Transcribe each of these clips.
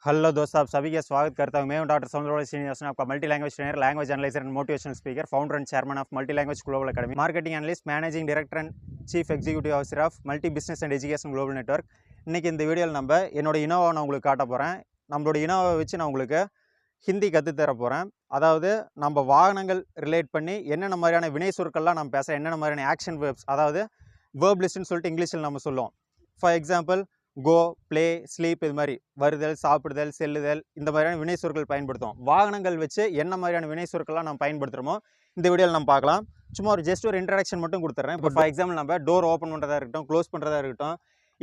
Hello दोस्तों, आप सभी का स्वागत करता हूं। मैं हूं डॉक्टर सौंदरराज श्रीनिवासन, आपका multi language trainer, language analyser and motivational speaker, founder and chairman of multi language global academy, marketing analyst, managing director and chief executive officer of multi business and education global network. இன்னைக்கு இந்த வீடியோவில் நம்ம என்னோட Innova நான் உங்களுக்கு காட்ட போகிறேன். நம்மளோட இனோவா வச்சு நான் உங்களுக்கு ஹிந்தி கற்றுத்தர போகிறேன். அதாவது நம்ம வாகனங்கள் ரிலேட் பண்ணி என்னென்ன மாதிரியான வினை சொற்கள்லாம் நம்ம பேச, என்னென்ன மாதிரியான ஆக்ஷன் வேர்ப்ஸ், அதாவது வேர்ப் லிஸ்ட்னு சொல்லிட்டு இங்கிலீஷில் நம்ம சொல்லுவோம். For example go, play, sleep, இது மாதிரி வருதல், சாப்பிடுதல், செல்லுதல், இந்த மாதிரியான வினை சொற்கள் பயன்படுத்துவோம். வாகனங்கள் வச்சு என்ன மாதிரியான வினை சொற்கள்லாம் நம்ம பயன்படுத்துகிறோமோ இந்த வீடியோவில் நம்ம பார்க்கலாம். சும்மா ஜஸ்ட் ஒரு இன்ட்ரடக்ஷன் மட்டும் கொடுத்துட்றேன். இப்போ ஃபார் எக்ஸாம்பிள் நம்ம டோர் ஓப்பன் பண்ணுறதா இருக்கட்டும், க்ளோஸ் பண்ணுறதா இருக்கட்டும்,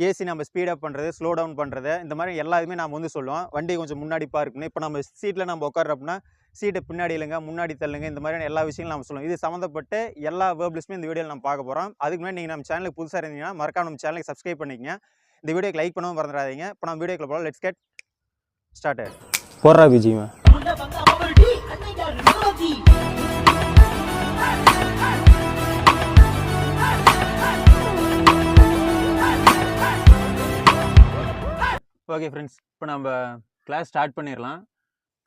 ஏசி நம்ம ஸ்பீடப் பண்ணுறது, ஸ்லோ டவுன் பண்ணுறது, இந்த மாதிரி எல்லா இதுவுமே நம்ம வந்து சொல்லுவோம். வண்டி கொஞ்சம் முன்னாடி பார்க்கணும். இப்போ நம்ம சீட்டில் நம்ம உட்கார்றப்பனா சீட்டை பின்னாடி இல்லைங்க, முன்னாடி தள்ளுங்க, இந்த மாதிரியான எல்லா விஷயங்களும் நம்ம சொல்லுவோம். இது சம்மந்தப்பட்ட எல்லா வேர்ப் லிஸ்ட்டுமே இந்த வீடியோவில் நம்ம பார்க்க போகிறோம். அதுக்கு முன்னாடி நீங்கள் நம்ம சேனலுக்கு புதுசாக இருந்தீங்கன்னா மறக்காம நம்ம சேனலுக்கு சப்ஸ்கிரைப் பண்ணிக்கங்க. இந்த வீடியோக்கு லைக் பண்ணவும் மறந்துடாதீங்க. இப்போ நம்ம வீடியோக்குள்ள போகலாம். Let's get started. போடுறா பிஜிமா. ஓகே ஃப்ரெண்ட்ஸ், இப்போ நம்ம கிளாஸ் ஸ்டார்ட் பண்ணிடலாம்.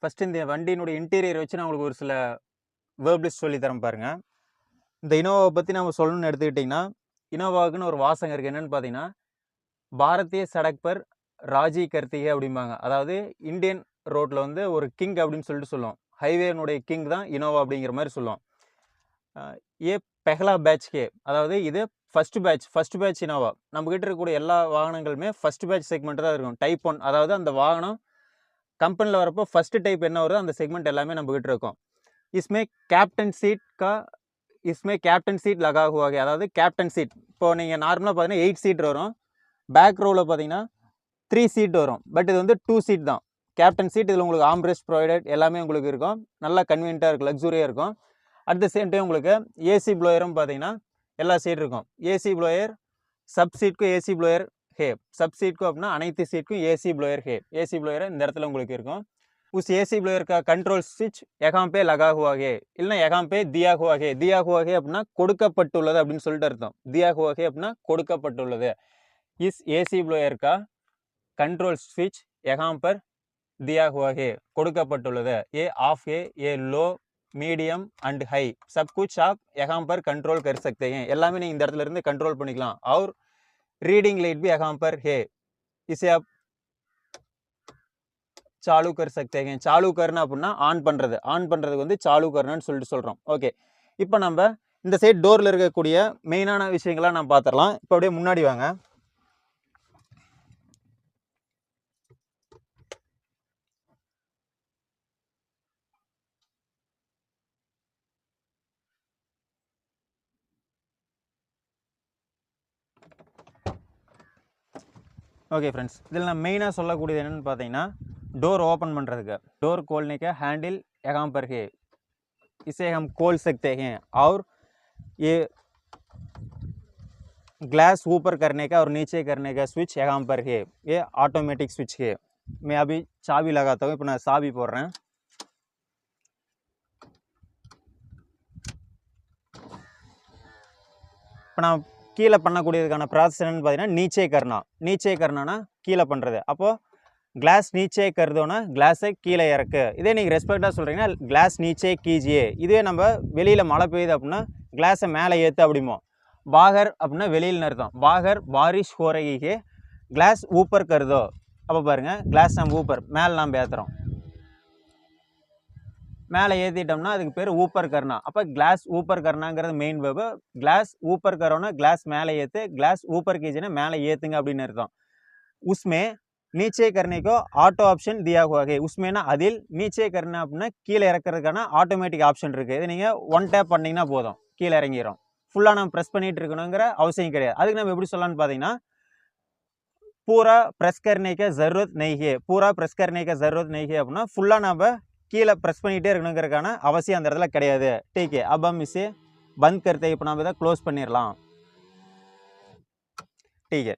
ஃபஸ்ட்டு இந்த வண்டியினுடைய இன்டீரியர் வச்சு நான் உங்களுக்கு ஒரு சில வேர்ப் லிஸ்ட் சொல்லி தரேன் பாருங்கள். இந்த இனோவாவை பற்றி நம்ம சொல்லணும்னு எடுத்துக்கிட்டிங்கன்னா, இனோவாவுக்குன்னு ஒரு வாசகம் இருக்குது. என்னென்னு பார்த்தீங்கன்னா, பாரதிய சடக் பர் ராஜி கர்த்திகே அப்படிம்பாங்க. அதாவது இந்தியன் ரோட்டில் வந்து ஒரு கிங் அப்படின்னு சொல்லிட்டு சொல்லுவோம். ஹைவேனுடைய கிங் தான் இனோவா அப்படிங்கிற மாதிரி சொல்லுவோம். ஏ பெஹலா பேட்ச் கே, அதாவது இது ஃபஸ்ட்டு பேட்ச் இனோவா. நம்மக்கிட்ட இருக்கக்கூடிய எல்லா வாகனங்களுமே ஃபஸ்ட் பேட்ச் செக்மெண்ட் தான் இருக்கும். டைப் 1, அதாவது அந்த வாகனம் கம்பெனியில் வரப்போ ஃபஸ்ட்டு டைப் என்ன வருதோ அந்த செக்மெண்ட் எல்லாமே நம்மக்கிட்ட இருக்கும். இஸ்மே கேப்டன் சீட் லகா ஹுவா ஹை, அதாவது கேப்டன் சீட். இப்போ நீங்கள் நார்மலாக பார்த்தீங்கன்னா 8 சீட் வரும். பேக் ரோவில் பார்த்தீங்கன்னா 3 சீட் வரும். பட் இது வந்து 2 சீட் தான் கேப்டன் சீட். இதில் உங்களுக்கு ஆம்ரெஸ்ட் ப்ரொவைடட் எல்லாமே உங்களுக்கு இருக்கும். நல்லா கன்வீனியண்ட்டாக இருக்கும், லக்ஸுரியாக இருக்கும். அட் த சேம் டைம் உங்களுக்கு ஏசி ப்ளோயரும் பார்த்தீங்கன்னா எல்லா சீட் இருக்கும். ஏசி ப்ளோயர் சப் சீட்க்கும் ஏசி ப்ளோயர் ஹே, சப் சீட்க்கும் அப்படின்னா அனைத்து சீட்க்கும் ஏசி ப்ளோயர் ஹே. ஏசி ப்ளோயர் இந்த இடத்துல உங்களுக்கு இருக்கும். உஸ் ஏசி ப்ளோயர் கா கண்ட்ரோல் ஸ்விட்ச் எகாம் பே லகா ஹுவா ஹே, இல்லைனா எகாம் பே தியா ஹுவா ஹே. தியா ஹுவா ஹே அப்படின்னா கொடுக்கப்பட்டுள்ளது அப்படின்னு சொல்லிட்டு அர்த்தம். தியா ஹுவா ஹே அப்படின்னா கொடுக்கப்பட்டுள்ளது. இஸ் ஏசி ब्लोअर का कंट्रोल स्विच यहाँ पर दिया हुआ है, கொடுக்கப்பட்டுள்ளது. ये ऑफ है, ये लो, மீடியம் அண்ட் ஹை, सब कुछ आप यहाँ पर कंट्रोल कर सकते हैं. எல்லாமே நீங்க இந்த இடத்துல இருந்து கண்ட்ரோல் பண்ணிக்கலாம். और रीडिंग लाइट भी यहाँ पर है, इसे आप चालू कर सकते हैं. चालू करना அப்படின்னா ஆன் பண்றதுக்கு வந்து चालू करना சொல்லிட்டு சொல்றோம். ஓகே, இப்போ நம்ம இந்த சைடு டோர்ல இருக்கக்கூடிய மெயினான விஷயங்களை நம்ம பார்த்துடலாம். இப்போ அப்படியே முன்னாடி வாங்க. ஓகே ஃப்ரெண்ட்ஸ், இதில் நான் மெயினாக சொல்லக்கூடியது என்னென்னு பார்த்தீங்கன்னா, डोर ओपन பண்ணுறதுக்கு डोर खोलने का हैंडल यहाँ पर है, इसे हम खोल सकते हैं. और ये ग्लास ऊपर करने का और नीचे करने का स्विच यहाँ पर है, ये ऑटोमेटिक स्विच है. मैं अभी चाबी लगाता हूँ. இப்போ நான் சாவி போடுறேன். இப்போ நான் கீழே பண்ணக்கூடியதுக்கான ப்ராசஸ் என்னன்னு பார்த்தீங்கன்னா, நீச்சே கர்னானா கீழே பண்ணுறது. அப்போது கிளாஸ் நீச்சே கருதோன்னா கிளாஸை கீழே இறக்கு. இதே நீங்கள் ரெஸ்பெக்டாக சொல்கிறீங்கன்னா கிளாஸ் நீச்சே கீஜியே. இதே நம்ம வெளியில் மழை பெய்யுது அப்படின்னா கிளாஸை மேலே ஏற்று அப்படிமோ. பாகர் அப்படின்னா வெளியில் அர்த்தம். பாகர் பாரிஷ் ஹோ ரஹி ஹே, கிளாஸ் ஊப்பர் கருதோ. அப்போ பாருங்கள், கிளாஸ் நம்ம ஊப்பர் மேலே நம்ம ஏற்றுறோம். மேலே ஏற்றிட்டோம்னா அதுக்கு பேர் ஊப்பர் கர்னா. அப்போ கிளாஸ் ஊப்பர் கர்னாங்கிறது மெயின் வேர்பு. கிளாஸ் ஊப்பர் கரோனா கிளாஸ் மேலே ஏற்று, கிளாஸ் ஊப்பர் கீஜினா மேலே ஏற்றுங்க அப்படின்னு அர்த்தம். உஸ்மே நீச்சே கர்னேக்கோ ஆட்டோ ஆப்ஷன் தியா ஹுவா ஹே. உஸ்மேனா அதில், நீச்சே கர்னா அப்படின்னா கீழே இறக்குறதுக்கான ஆட்டோமேட்டிக் ஆப்ஷன் இருக்குது. இது நீங்கள் 1 டேப் பண்ணிங்கன்னா போதும், கீழே இறங்கிடும். ஃபுல்லாக நம்ம ப்ரெஸ் பண்ணிட்டு இருக்கணுங்கிற அவசியம் கிடையாது. அதுக்கு நம்ம எப்படி சொல்லலாம்னு பார்த்தீங்கன்னா, பூரா ப்ரெஸ் கர்னேக்க ஜரூரத் நஹி ஹே. பூரா ப்ரெஸ் கர்னேக்க ஜரூரத் நஹி ஹே அப்படின்னா ஃபுல்லாக நம்ம கீழே ப்ரெஸ் பண்ணிகிட்டே இருக்கணுங்கிறதுக்கான அவசியம் அந்த இடத்துல கிடையாது. டீக்கே, अब हम इसे बंद करते हैं. இப்போ நம்ம இதை க்ளோஸ் பண்ணிடலாம். ठीक है,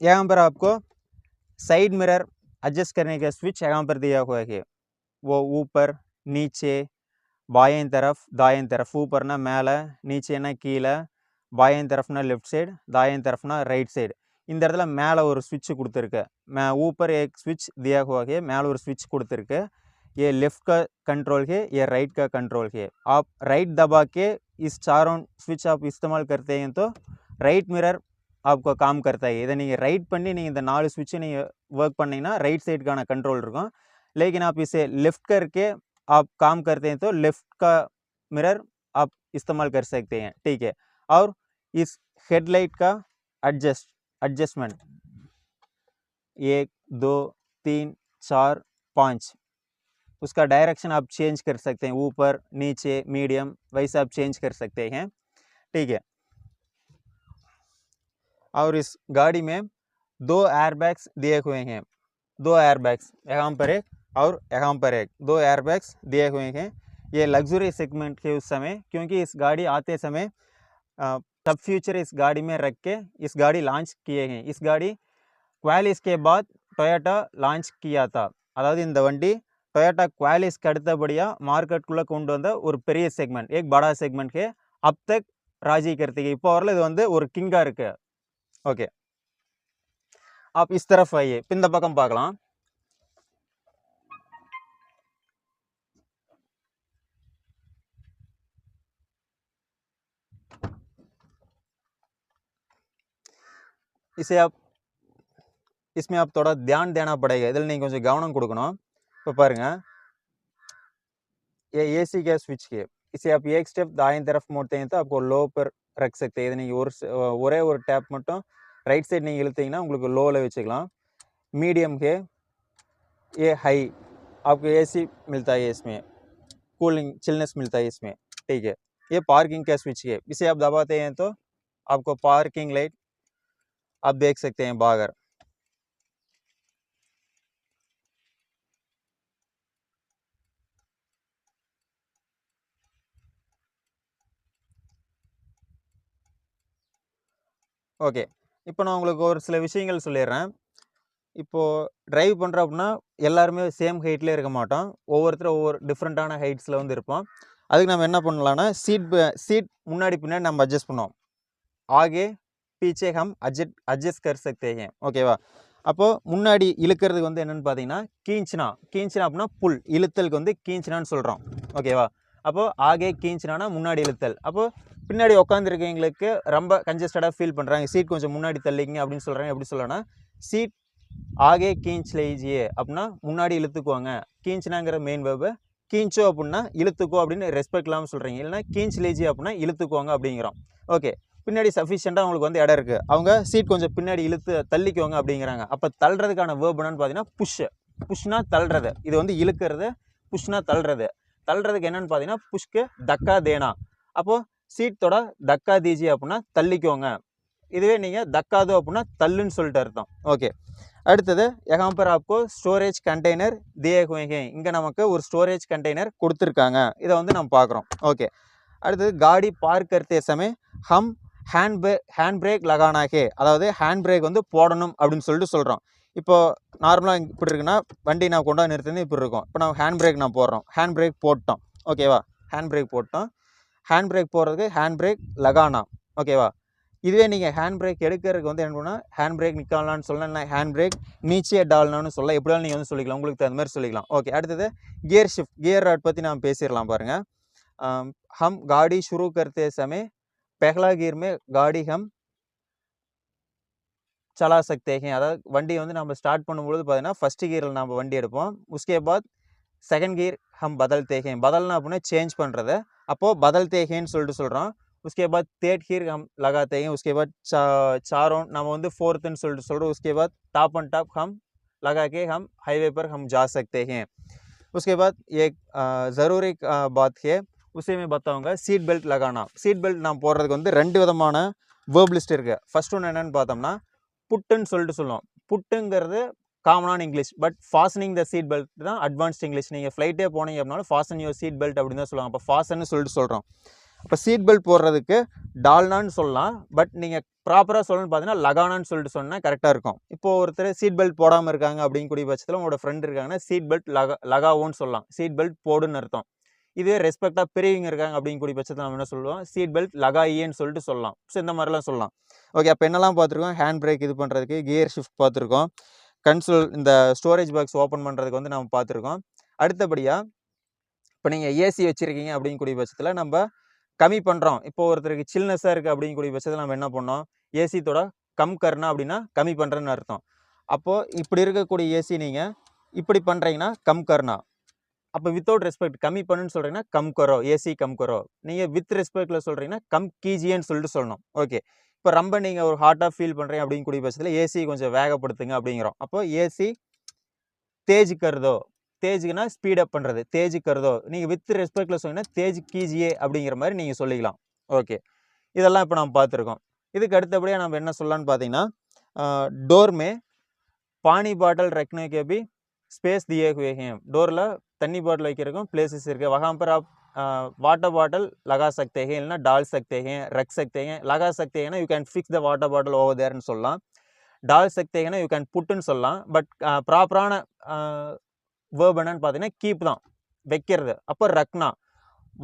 यहाँ पर आपको साइड मिरर एडजस्ट करने का स्विच यहाँ पर दिया हुआ है. वो ऊपर नीचे बाएं तरफ दाएं तरफ. ऊपरना மேலே, நீச்சேனா கீழே, बाएं तरफना लेफ्ट साइड, दाएं तरफना राइट साइड. இந்த இடத்துல மேலே ஒரு ஸ்விட்ச் கொடுத்துருக்கு, ऊपर एक स्विच दिया हुआ है, மேலே ஒரு ஸ்விட்ச் கொடுத்துருக்கு. ये लेफ्ट का कंट्रोल है, ये राइट का कंट्रोल है. आप राइट दबा के इस चारों स्विच आप इस्तेमाल करते हैं तो राइट मिरर आपको काम करता है. இதை நீங்கள் ரைட் பண்ணி நீங்கள் இந்த 4 ஸ்விட்சை நீங்கள் ஒர்க் பண்ணிங்கன்னா ரைட் சைடுக்கான कंट्रोल இருக்கும். लेकिन आप इसे लेफ्ट करके आप काम करते हैं तो लेफ्ट का मिरर आप इस्तेमाल कर सकते हैं. ठीक है. और इस हेडलाइट का एडजस्टमेंट 1 2 3 4 5 उसका डायरेक्शन आप चेंज कर सकते हैं, ऊपर नीचे मीडियम वैसे आप चेंज कर सकते हैं. ठीक है. और इस गाड़ी में 2 एयरबैग्स दिए हुए हैं, 2 एयरबैग्स यहाँ पर एक और यहाँ पर एक, 2 एयरबैग्स दिए हुए हैं. ये लग्जरी सेगमेंट के उस समय, क्योंकि इस गाड़ी आते समय सब फ्यूचर इस गाड़ी में रख के इस गाड़ी लॉन्च किए हैं. इस गाड़ी क्वालिस के बाद टोयोटा लॉन्च किया था. அதாவது இந்த வண்டி टोयोटा क्वालिस्க்கு அடுத்தபடியாக மார்க்கெட்டுக்குள்ளே கொண்டு வந்த ஒரு பெரிய செக்மெண்ட், एक बड़ा सेगमेंट है. अब तक राजी करती है, இப்போ வரல இது வந்து ஒரு கிங்காக இருக்கு. ஓகே, आप इस तरफ आइए, இந்த பக்கம் பார்க்கலாம். इसे आप इसमें आप थोड़ा ध्यान देना पड़ेगा, இதில் நீங்கள் கொஞ்சம் கவனம் கொடுக்கணும். இப்போ பாருங்க, ये एसी का स्विच है. इसे आप एक स्टेप दाएं तरफ मोड़ते हैं तो आपको लो पर रख सकते हैं. இது நீங்கள் ஒரே ஒரு டேப் மட்டும் ரைட் சைடு நீங்கள் இழுத்தீங்கன்னா உங்களுக்கு லோவில் வச்சுக்கலாம். मीडियम है, ये हाई, आपको एसी मिलता है इसमें, कूलिंग चिलनेस मिलता है इसमें. ठीक है. ये पार्किंग का स्विच है. इसे आप दबाते हैं तो आपको पार्किंग लाइट आप देख सकते हैं बाहर. ஓகே, இப்போ நான் உங்களுக்கு ஒரு சில விஷயங்கள் சொல்லிடுறேன். இப்போது ட்ரைவ் பண்ணுறோம் அப்படின்னா எல்லாருமே சேம் ஹைட்லேயே இருக்க மாட்டோம், ஒவ்வொருத்தரும் ஒவ்வொரு டிஃப்ரெண்ட்டான ஹைட்ஸில் வந்து இருப்போம். அதுக்கு நம்ம என்ன பண்ணலான்னா சீட் முன்னாடி பின்னாடி நம்ம அட்ஜஸ்ட் பண்ணுவோம். ஆகே பீச்சே ஹம் அட்ஜஸ்ட் கர் சக்தே ஹேன். ஓகேவா? அப்போது முன்னாடி இழுக்கிறதுக்கு வந்து என்னென்னு பார்த்தீங்கன்னா கீஞ்சினா அப்படின்னா புல், இழுத்தலுக்கு வந்து கீஞ்சினான்னு சொல்கிறோம். ஓகேவா? அப்போது ஆகே கீஞ்சினானா முன்னாடி இழுத்தல். அப்போது பின்னாடி உட்காந்துருக்கவங்களுக்கு ரொம்ப கன்ஜஸ்டடாக ஃபீல் பண்ணுறாங்க, சீட் கொஞ்சம் முன்னாடி தள்ளிங்க அப்படின்னு சொல்கிறாங்க. எப்படி சொல்லணும்னா சீட் ஆகே கீஞ்ச் லைஜியே அப்படின்னா முன்னாடி இழுத்துக்குவாங்க. கீஞ்சினாங்கிற மெயின் வேர்பு, கீஞ்சோ அப்படின்னா இழுத்துக்கோ அப்படின்னு ரெஸ்பெக்ட் இல்லாமல் சொல்கிறீங்க, இல்லைனா கீஞ்ச் லேஜி அப்படின்னா இழுத்துக்குவாங்க அப்படிங்கிறோம். ஓகே, பின்னாடி சஃபிஷியண்ட்டாக அவங்களுக்கு வந்து இடம் இருக்குது, அவங்க சீட் கொஞ்சம் பின்னாடி இழுத்து தள்ளிக்குவாங்க அப்படிங்கிறாங்க. அப்போ தள்ளுறதுக்கான வேர்ப் என்னன்னு பார்த்தீங்கன்னா புஷ்னா தள்ளுறது. இது வந்து இழுக்கிறது, புஷ்னா தள்ளுறது. தள்ளுறதுக்கு என்னென்னு பார்த்தீங்கன்னா புஷ்க்கு தக்கா தேனா. அப்போது சீட்டோட தக்கா தீஜி அப்படின்னா தள்ளிக்கோங்க. இதுவே நீங்கள் தக்காதோ அப்படின்னா தள்ளுன்னு சொல்லிட்டு அர்த்தம். ஓகே, அடுத்தது यहाँ पर आपको ஸ்டோரேஜ் கண்டெய்னர் दिए हुए हैं. இங்கே நமக்கு ஒரு ஸ்டோரேஜ் கண்டெய்னர் கொடுத்துருக்காங்க, இதை வந்து நம்ம பார்க்குறோம். ஓகே, அடுத்தது காடி பார்க் करते समय हम ஹேண்ட் பிரேக் लगाना है, அதாவது ஹேண்ட் பிரேக் வந்து போடணும் அப்படின்னு சொல்லிட்டு சொல்கிறோம். இப்போது நார்மலாக இப்படி இருக்குன்னா வண்டி நான் கொண்டாந்து நிறுத்துறது இப்படி இருக்கும். இப்போ நம்ம ஹேண்ட் பிரேக் நான் போடுறோம், ஹேண்ட் பிரேக் போட்டோம். ஓகேவா? ஹேண்ட் பிரேக் போட்டோம். ஹேண்ட் பிரேக் போடுறதுக்கு ஹேண்ட் பிரேக் லகானா. ஓகேவா? இதுவே நீங்கள் ஹேண்ட் பிரேக் எடுக்கிறதுக்கு வந்து என்ன பண்ணால் ஹேண்ட் பிரேக் நிற்கலான்னு சொல்லலாம், இல்லை ஹேண்ட் பிரேக் நீச்சே டால்னான்னு சொல்லலாம். எப்படியாலும் நீங்கள் வந்து சொல்லிக்கலாம், உங்களுக்கு தகுந்த மாதிரி சொல்லிக்கலாம். ஓகே, அடுத்தது கியர் ஷிஃப்ட், கியர் ராட் பற்றி நாம் பேசிடலாம். பாருங்கள், हम गाड़ी शुरू करते समय पहला गियर में गाड़ी हम चला सकते हैं. அதாவது வண்டி வந்து நம்ம ஸ்டார்ட் பண்ணும்பொழுது பார்த்தீங்கன்னா ஃபஸ்ட்டு கியரில் நம்ம வண்டி எடுப்போம். உஸ்கே பாத் செகண்ட் கியர் ஹம் பதல்தே ஹேன். பதல்னா அப்படின்னா சேஞ்ச் பண்ணுறது. அப்போது பதல்தே ஹேன்னு சொல்லிட்டு சொல்கிறோம். उसके बाद थर्ड गियर हम लगाते हैं. उसके बाद चारों நம்ம வந்து फोर्थன்னு சொல்லிட்டு சொல்கிறோம். उसके बाद टॉप एंड टॉप हम लगा के हम हाईवे पर हम जा सकते हैं. उसके बाद एक ज़रूरी बात है, उसे मैं बताऊंगा, सीट बेल्ट लगाना. सीट बेल्ट நாம் போடுறதுக்கு வந்து ரெண்டு விதமான வேர்ப் லிஸ்ட் இருக்குது. ஃபர்ஸ்ட் ஒன்று என்னென்னு பார்த்தோம்னா புட்டுன்னு சொல்லிட்டு சொல்லுவோம். புட்டுங்கிறது காமனான English, but fastening the seat belt தான் அட்வான்ஸ்ட் இங்கிலீஷ். நீங்கள் ஃப்ளைட்டே போனீங்க அப்படின்னாலும் ஃபாஸ்டன் யுவர் சீட் பெல்ட் அப்படின்னு தான் சொல்லுவாங்க. அப்போ ஃபாஸ்டன்னு சொல்லிட்டு சொல்கிறோம். இப்போ சீட் பெல்ட் போடுறதுக்கு டால்னான்னு சொல்லலாம், பட் நீங்கள் ப்ராப்பராக சொல்லணும்னு பார்த்தீங்கன்னா லகானான்னு சொல்லிட்டு சொன்னால் கரெக்டாக இருக்கும். இப்போது ஒருத்தர் சீட் பெல்ட் போடாமல் இருக்காங்க அப்படிங்கக்கூடிய பட்சத்தில் உங்களோட ஃப்ரெண்ட் இருக்காங்கன்னா சீட் பெல்ட் லகாவோன்னு சொல்லலாம். சீட் பெல்ட் போடுன்னு அர்த்தம். இது ரெஸ்பெக்டாக பெரியவங்க இருக்காங்க அப்படின்னு கூடிய பட்சத்தை நம்ம என்ன சொல்லுவோம், சீட் பெல்ட் லகாயின்னு சொல்லிட்டு சொல்லலாம். ஸோ இந்த மாதிரிலாம் சொல்லலாம். ஓகே, அப்போ என்னெல்லாம் பார்த்துருக்கோம், ஹேண்ட் பிரேக் இது பண்ணுறதுக்கு, கியர் ஷிஃப்ட் பார்த்துருக்கோம், கன்சோல் இந்த ஸ்டோரேஜ் பாக்ஸ் ஓப்பன் பண்ணுறதுக்கு வந்து நம்ம பார்த்துருக்கோம். அடுத்தபடியாக இப்போ நீங்கள் ஏசி வச்சுருக்கீங்க அப்படின்னு கூடிய பட்சத்தில் நம்ம கம்மி பண்ணுறோம். இப்போ ஒருத்தருக்கு சில்னஸாக இருக்குது அப்படின்னு கூடிய பட்சத்தில் நம்ம என்ன பண்ணோம், ஏசித்தோட கம் கர்னா அப்படின்னா கம்மி பண்ணுறேன்னு அர்த்தம். அப்போது இப்படி இருக்கக்கூடிய ஏசி நீங்கள் இப்படி பண்ணுறீங்கன்னா கம் கர்னா, அப்போ வித்தவுட் ரெஸ்பெக்ட் கம்மி பண்ணுன்னு சொல்கிறீங்கன்னா கம் கரோ, ஏசி கம் கரோ. நீங்கள் வித் ரெஸ்பெக்டில் சொல்கிறீங்கன்னா கம் கீஜியன்னு சொல்லிட்டு சொல்லணும். ஓகே, இப்போ ரொம்ப நீங்கள் ஒரு ஹாட்டாக ஃபீல் பண்ணுறீங்க அப்படின்னு கூடிய பட்சத்தில் ஏசி கொஞ்சம் வேகப்படுத்துங்க அப்படிங்கிறோம். அப்போது ஏசி தேஜ் கருதோ, தேஜுக்குன்னா ஸ்பீடப் பண்ணுறது, தேஜ் கருதோ. நீங்கள் வித் ரெஸ்பெக்டில் சொன்னீங்கன்னா தேஜ் கீஜியே அப்படிங்கிற மாதிரி நீங்கள் சொல்லிக்கலாம். ஓகே, இதெல்லாம் இப்போ நம்ம பார்த்துருக்கோம். இதுக்கு அடுத்தபடியாக நம்ம என்ன சொல்லலான்னு பார்த்தீங்கன்னா, डोर में पानी बॉटल रखने के भी स्पेस दिए हुए हैं. डोर तन्नी बॉटल வைக்கிறதுக்கும் प्लेसेस இருக்கு. वहाँ पर आप वाटर बॉटल लगा सकते हैं, இல்லைன்னா डाल सकते हैं, रख सकते हैं. लगा सकते हैं ना you can fix the water bottle over there ன்னு சொல்லலாம். डाल सकते हैं ना you can putன்னு சொல்லலாம். பட் ப்ராப்பரான வேர்ப் என்னன்னு பார்த்தீங்கன்னா கீப் தான், வைக்கிறது. அப்போ ரக்னா,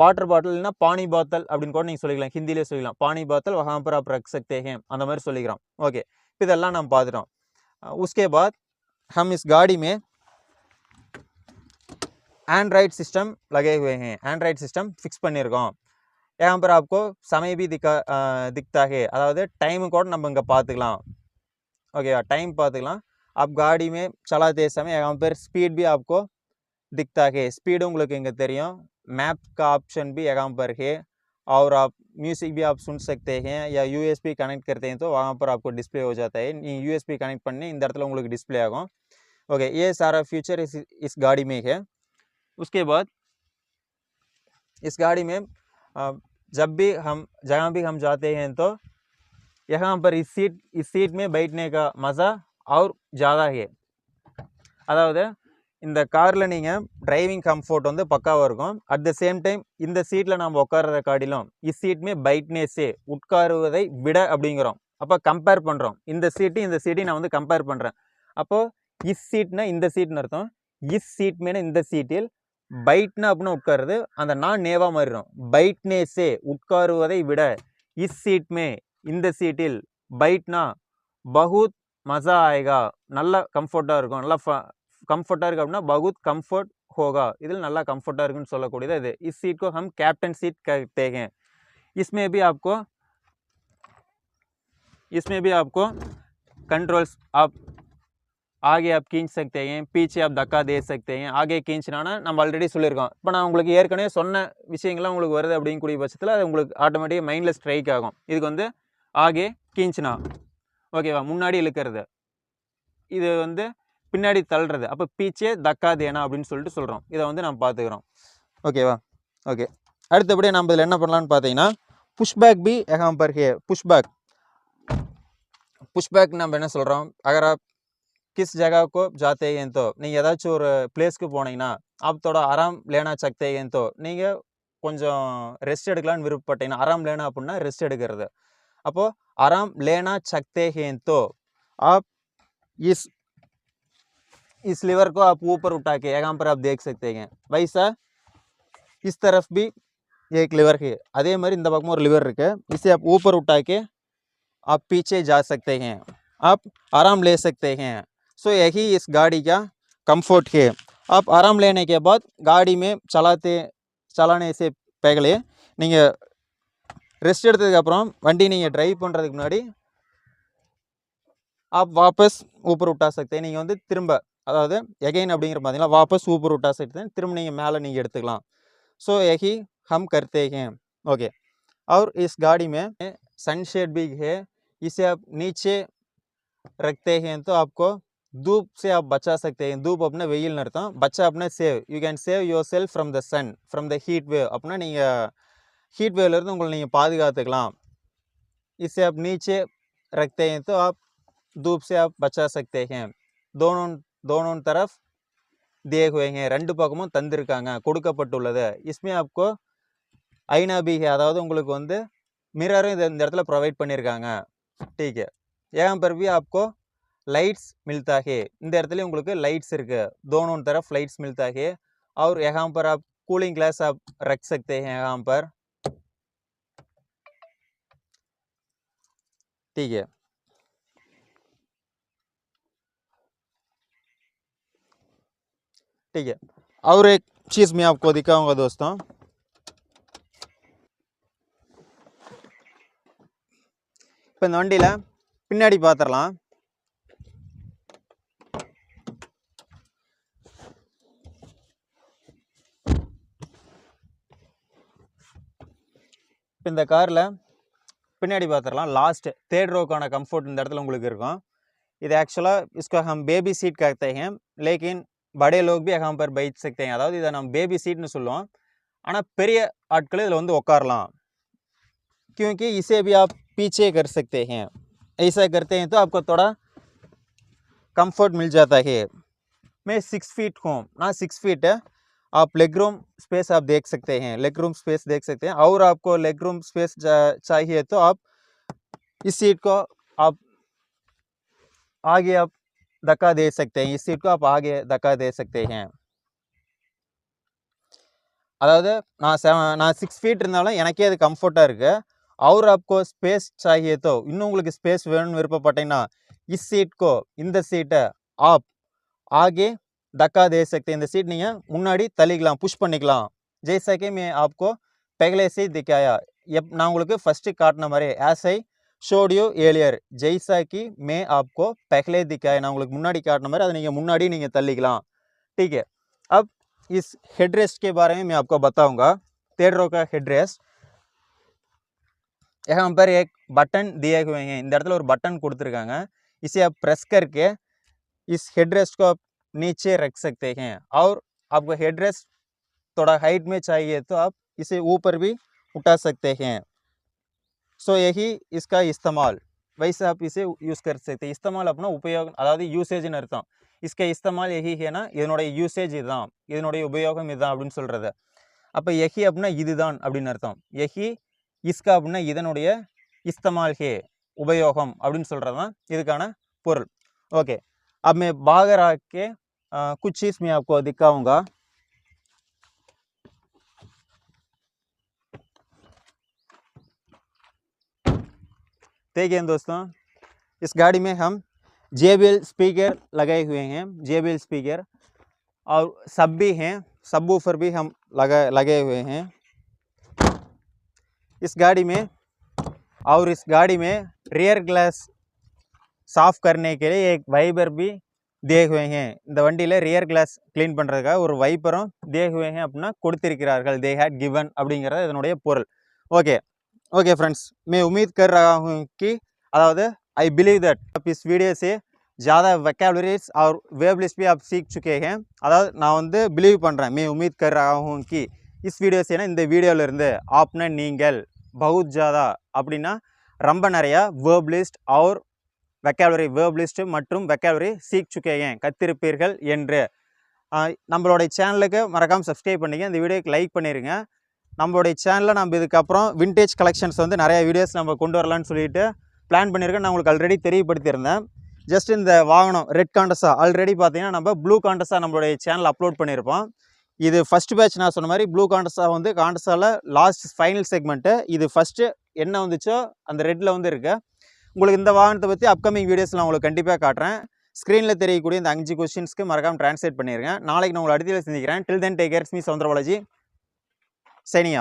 வாட்டர் பாட்டில் இல்லைன்னா பானி பாத்தல் அப்படின்னு கூட நீங்கள் சொல்லிக்கலாம், ஹிந்திலே சொல்லிக்கலாம். பானி பாத்தல் वहाँ पर आप रख सकते हैं அந்த மாதிரி சொல்லிக்கிறோம். ஓகே, இதெல்லாம் நம்ம பார்த்துட்டோம். उसके बाद हम इस गाड़ी में एंड्रॉइड सिस्टम लगे हुए हैं. एंड्रॉइड सिस्टम फिक्स பண்ணியிருக்கோம். यहाँ पर आपको समय भी दिखता है, அதாவது டைமு கூட நம்ம இங்கே பார்த்துக்கலாம். ஓகேவா, டைம் பார்த்துக்கலாம். आप गाड़ी में चलाते समय यहाँ पर स्पीड भी आपको दिखता है. स्पीड உங்களுக்கு இங்கே தெரியும். मैप का ऑप्शन भी यहाँ पर है, और आप म्यूजिक भी आप सुन सकते हैं, या यूएसबी कनेक्ट करते हैं तो वहाँ पर आपको डिस्प्ले हो जाता है. नहीं यूएसबी कनेक्ट பண்ணி இந்த இடத்துல உங்களுக்கு डिस्प्ले ஆகும். ओके, ये सारा फीचर इस गाड़ी में है. उसके बाद इस गाड़ी में जहाँ भी हम जाते हैं तो यहाँ पर इस सीट में बैठने का मज़ा और ज़्यादा है. அதாவது இந்த காரில் நீங்கள் டிரைவிங் கம்ஃபர்ட் வந்து பக்காவாக இருக்கும். அட் த சேம் டைம் இந்த சீட்டில் நம்ம உட்கார்றத காட்டிலும் இஸ் சீட்மே பைட்னேஸே, உட்காருவதை விட அப்படிங்கிறோம். அப்போ கம்பேர் பண்ணுறோம். இந்த சீட்டையும் நான் வந்து கம்பேர் பண்ணுறேன். அப்போது இஸ் சீட்னா இந்த சீட்னு அர்த்தம். இஸ் சீட் மேலே இந்த சீட்டில், பைட்னா அப்படின்னா உட்காருது, அந்த நான் நேவாக மாறிடும். பைட்னேஸே உட்காருவதை விட, இஸ் சீட்மே இந்த சீட்டில், பைட்னா பகுத் மஜா ஆயேகா நல்லா கம்ஃபர்ட்டாக இருக்கும். நல்லா கம்ஃபர்ட்டாக இருக்குது அப்படின்னா பகுத் கம்ஃபர்ட் होगा, இதில் நல்லா கம்ஃபர்ட்டாக இருக்குன்னு சொல்லக்கூடியது இது. इस सीट को हम कैप्टन सीट कहते हैं. इसमें भी आपको कंट्रोल्स, आप आगे आप खींच सकते हैं, पीछे आप धक्का दे सकते हैं. आगे खींचना நம்ம ஆல்ரெடி சொல்லியிருக்கோம். இப்போ நான் உங்களுக்கு ஏற்கனவே சொன்ன விஷயங்கள்லாம் உங்களுக்கு வருது அப்படிங்கக்கூடிய பட்சத்தில் அது உங்களுக்கு ஆட்டோமேட்டிக்காக மைண்டில் ஸ்ட்ரைக் ஆகும். இதுக்கு வந்து ஆகே கீஞ்சினா, ஓகேவா, முன்னாடி இழுக்கிறது, இது வந்து பின்னாடி தள்ளுறது. அப்போ பீச்சே தக்கா தேனா அப்படின்னு சொல்லிட்டு சொல்கிறோம். இதை வந்து நம்ம பார்த்துக்கிறோம். ஓகேவா, ஓகே. அடுத்தபடியாக நம்ம இதில் என்ன பண்ணலான்னு பார்த்தீங்கன்னா, புஷ்பேக் பி यहाँ पर है. புஷ்பேக் நம்ம என்ன சொல்கிறோம், अगर आप किस जगह को जाते हैं तो, நீங்கள் ஏதாச்சும் ஒரு பிளேஸ்க்கு போனீங்கன்னா आप थोड़ा आराम लेना चाहते हैं तो, நீங்கள் கொஞ்சம் ரெஸ்ட் எடுக்கலான்னு விருப்பப்பட்டீங்கன்னா, आराम लेना அப்படின்னா ரெஸ்ட் எடுக்கிறது. அப்போது आराम लेना चाहते हैं तो आप इस लीवर को आप ऊपर उठा के यहाँ पर आप देख सकते हैं. वैसा इस तरफ भी एक लीवर है, அதே மாதிரி இந்த பக்கமும் ஒரு லிவர் இருக்கு. इसे आप ऊपर उठा के आप पीछे जा सकते हैं, आप आराम ले सकते हैं. सो यही इस गाड़ी का कंफर्ट है. आप आराम लेने के बाद गाड़ी में चलाने से पहले நீங்கள் ரெஸ்ட் எடுத்ததுக்கப்புறம் வண்டி நீங்கள் ட்ரைவ் பண்ணுறதுக்கு முன்னாடி आप वापस ऊपर उठा सकते हैं. நீங்கள் வந்து திரும்ப, அதாவது எகைன் அப்படிங்கிற பார்த்தீங்கன்னா वापस ऊपर उठा सकते हैं, திரும்ப நீங்கள் மேலே நீங்கள் எடுத்துக்கலாம். सो यही हम करते हैं. ओके, और इस गाड़ी में सनशेड भी है. इसे आप नीचे रखते हैं तो आपको धूप से आप बचा सकते हैं. धूप अपना வெயில் அர்த்தம், बचा अपना save, you can save yourself from the sun, from the heat wave. அப்படின்னா நீங்கள் ஹீட் வேவ்லேருந்து உங்களை நீங்கள் பாதுகாத்துக்கலாம். इसे आप नीचे रखते हैं तो आप धूप से आप बचा सकते हैं. दोनों तरफ दिए हुए हैं, ரெண்டு பக்கமும் தந்திருக்காங்க, கொடுக்கப்பட்டுள்ளது. इसमें आपको ஐனா भी है, அதாவது உங்களுக்கு வந்து மிரரும் இந்த இடத்துல ப்ரொவைட் பண்ணியிருக்காங்க. ठीक है, यहाँ पर भी आपको लाइट्स मिलता है. இந்த இடத்துல உங்களுக்கு லைட்ஸ் இருக்கு, दोनों तरफ लाइट्स मिलता है. और यहाँ पर आप कूलिंग ग्लास आप रख सकते हैं यहाँ पर, ठीक है। ठीक है, और एक चीज़ मैं आपको दिखाऊंगा दोस्तों। இப்போ இந்த வண்டியில் பின்னாடி பார்த்துடலாம்। இப்போ இந்த காரில் பின்னாடி பார்த்துடலாம், लास्ट थर्ड रो का कंफर्ट இந்த இடத்துல உங்களுக்கு இருக்கும்। இது एक्चुअली इसको हम बेबी सीट कहते हैं, लेकिन बड़े लोग भी यहाँ पर बैठ सकते हैं। அதாவது இதை நம்ம பேபி சீட்னு சொல்லுவோம், ஆனால் பெரிய ஆட்கள் இதில் வந்து உட்காரலாம், क्योंकि इसे भी आप पीछे कर सकते हैं। ऐसा करते हैं तो आपको थोड़ा कंफर्ट मिल जाता है। मैं 6 फीट हूँ ना, 6 फीट है। आप लेग रूम स्पेस आप देख सकते हैं, लेग रूम स्पेस देख सकते हैं। और आपको लेग रूम स्पेस चाहिए तो आप इस सीट को आप आगे आप धक्का दे सकते हैं, इस सीट को आप आगे धक्का दे सकते हैं। அதாவது நான் 6 ஃபீட் இருந்தாலும் எனக்கே அது கம்ஃபர்ட்டாக இருக்குது। और आपको स्पेस चाहिए तो இன்னும் உங்களுக்கு ஸ்பேஸ் வேணும்னு விருப்பப்பட்டீங்கன்னா इस सीट को, இந்த சீட்டை आप आगे धक्का दे सकते हैं। இந்த சீட் நீங்கள் முன்னாடி தள்ளிக்கலாம், புஷ் பண்ணிக்கலாம்। जैसा कि मैं आपको पहले से दिखाया, நான் உங்களுக்கு ஃபஸ்ட்டு காட்டின மாதிரி as I showed you earlier, जैसा कि मैं आपको पहले दिखाया, நான் உங்களுக்கு मुन्नाडी काटना மாதிரி அதை நீங்கள் முன்னாடி நீங்கள் தள்ளிக்கலாம், ठीक है। अब इस हेडरेस्ट के बारे में मैं आपको बताऊंगा। थर्ड रो का हेडरेस्ट, यहाँ पर एक बटन दिए हुए हैं, இந்த இடத்துல ஒரு பட்டன் கொடுத்துருக்காங்க। इसे आप प्रेस करके इस हेडरेस्ट को आप नीचे रख सकते हैं। और आपको हेडरेस्ट थोड़ा हाइट में चाहिए तो आप इसे ऊपर भी उठा सकते हैं। सो यही इसका इस्तेमाल, वैसे आप इसे यूज़ कर सकते हैं। इस्तेमाल अपना उपयोग, அதாவது யூசேஜ்னு அர்த்தம்। इसका इस्तेमाल यही है ना, இதனுடைய யூசேஜ் இதுதான், இதனுடைய உபயோகம் இதுதான் அப்படின்னு சொல்கிறது। அப்போ यही அப்படின்னா இதுதான் அப்படின்னு அர்த்தம், यही इसका அப்படின்னா இதனுடைய इस्तेमाल है உபயோகம் அப்படின்னு சொல்கிறது தான் இதுக்கான பொருள்। ओके, अब मैं बाहर आके कुछ चीज़ मैं आपको दिखाऊंगा। देखिए दोस्तों, इस गाड़ी में हम JBL स्पीकर लगाए हुए हैं, JBL स्पीकर, और सब भी हैं, सब वूफर भी हम लगे हुए हैं इस गाड़ी में। और इस गाड़ी में रियर ग्लास साफ करने के लिए एक वाइपर भी दिए हुए हैं। இந்த வண்டியில் ரியர் கிளாஸ் க்ளீன் பண்ணுறதுக்காக ஒரு வைப்பரும் दिए हुए हैं अपना கொடுத்திருக்கிறார்கள், they had given அப்படிங்கிறது இதனுடைய பொருள்। ओके ओके फ्रेंड्स, मैं उम्मीद कर रहा हूँ कि अदावद आई बिलीव दैट आप इस वीडियो से ज़्यादा वोकैबुलरीज और वेब लिस्ट भी आप सीख चुके हैं। अदावद நான் வந்து பிலீவ் பண்ணுறேன், मैं उम्मीद कर रहा हूँ कि इस वीडियो से ना, இந்த வீடியோவிலிருந்து आपने நீங்கள் बहुत ज़्यादा அப்படின்னா ரொம்ப நிறையா வேர்ப் லிஸ்ட் और வெக்காபுலரி, வேர்ப் லிஸ்ட் மற்றும் வெக்காபுலரி சீக் சுக்கேன் கத்திருப்பீர்கள் என்று। நம்மளுடைய சேனலுக்கு மறக்காமல் சப்ஸ்கிரைப் பண்ணிங்க, இந்த வீடியோக்கு லைக் பண்ணிடுங்க। நம்மளுடைய சேனலில் நம்ம இதுக்கப்புறம் விண்டேஜ் கலெக்ஷன்ஸ் வந்து நிறைய வீடியோஸ் நம்ம கொண்டு வரலான்னு சொல்லிட்டு பிளான் பண்ணியிருக்கேன், நான் உங்களுக்கு ஆல்ரெடி தெரியப்படுத்தியிருந்தேன்। ஜஸ்ட் இந்த வாகனம் ரெட் காண்டஸா ஆல்ரெடி பார்த்தீங்கன்னா நம்ம ப்ளூ காண்டஸா நம்மளுடைய சேனல் அப்லோட் பண்ணியிருப்போம்। இது ஃபஸ்ட் பேட்ச், நான் சொன்ன மாதிரி ப்ளூ காண்டஸா வந்து காண்டஸாவில் லாஸ்ட் ஃபைனல் செக்மெண்ட்டு, இது ஃபஸ்ட்டு என்ன வந்துச்சோ அந்த ரெட்டில் வந்து இருக்குது। உங்களுக்கு இந்த வாகனத்தை பற்றி அப்கமிங் வீடியோஸில் நான் உங்களுக்கு கண்டிப்பாக காட்டுறேன்। ஸ்க்ரீனில் தெரியக்கூடிய இந்த 5 கொஸ்டின்ஸ்க்கு மறக்காமல் ட்ரான்ஸ்லேட் பண்ணிடுங்க। நாளைக்கு நான் உங்களை அடுத்த சந்திக்கிறேன்। Till then take care, me Soundarabalaji, signing of.